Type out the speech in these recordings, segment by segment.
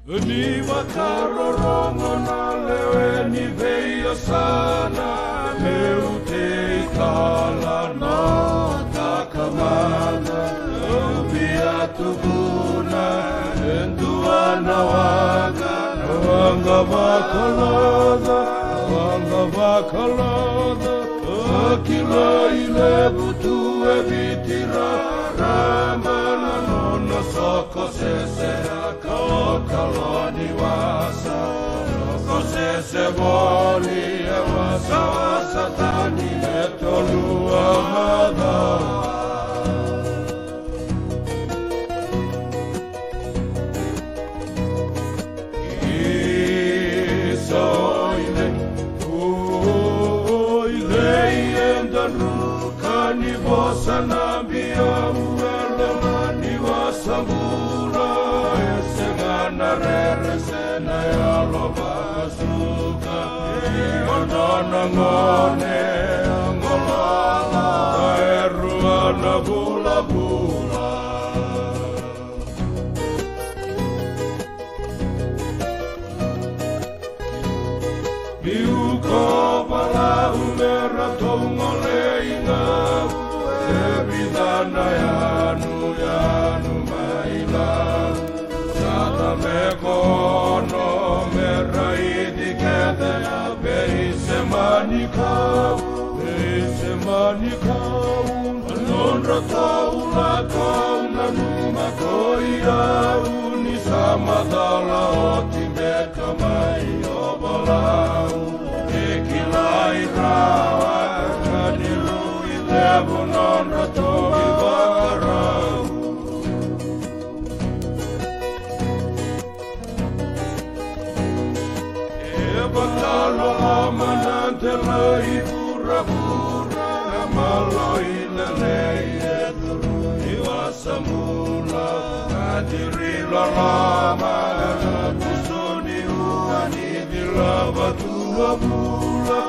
Ni wakarorongo na lewe ni veio sana leu te kala no takamana ubia tubuna enduana wanga vakaloda akila ile butu e vitira ramana nona soko sese kaloni wasa soko sese boli e wasa tani metolu amada Kani bosa nambia uelama ni wasambura esengana rere sena ya loba suka Mandana ngone angolala eruana bula bula Miuko pala umera tongole yanu maila Sata mekono meraidi kede Beise manikau Nonra taula kauna numa koia Uni sama dala oti meka mai obalau Ekilai rawa kaniru ilevo nonra togi vakarau Batalo amanante lai pura Amalo ilelei eduru iwasamula Adiri lama kusoni uani Dilava tua bula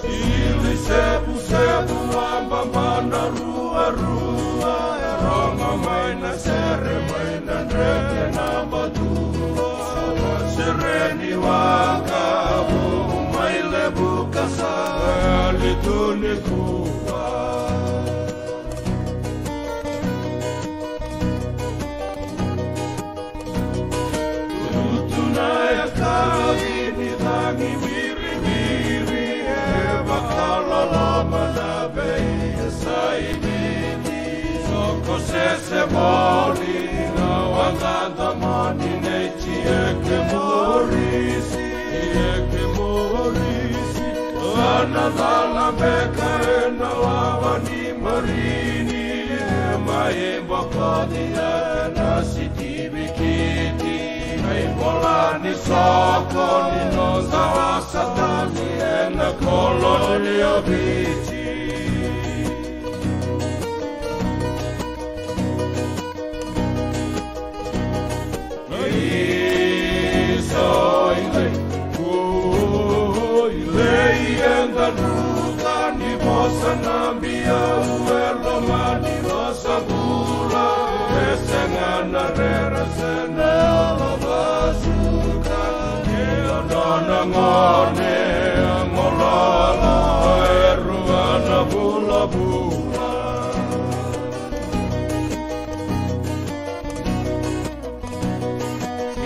Sili sebu ambambana rua Ronga maina sere maina dreke na batua Sereni waka maile bukasa lituni kuwa Tunaya kawini tangi miri Bakala lama na bei saibini Soko sese boli na wanganda mani nechi eke morisi Sana dala beka ena lawa ni marini Maimbo kodi ake nasi tibikiti Maimbolani soko ni noza wasatani ena koloni obici Ni bosa nambia uerdo mani rosa bula Esengana rera sena loba suka Eodona ngone angolala Eruana bula bula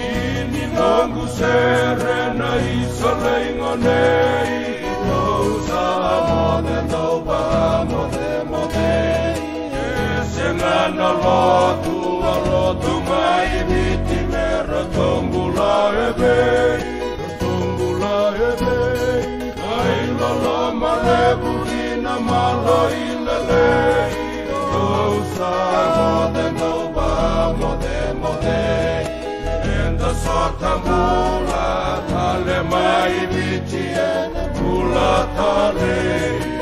Ini nongu serena isole ngonei Sengana lotu mai viti mera tombula ebei Ai lolo malebulina malo ilelei Ousa mode Enda sota mula tale mai viti mula tale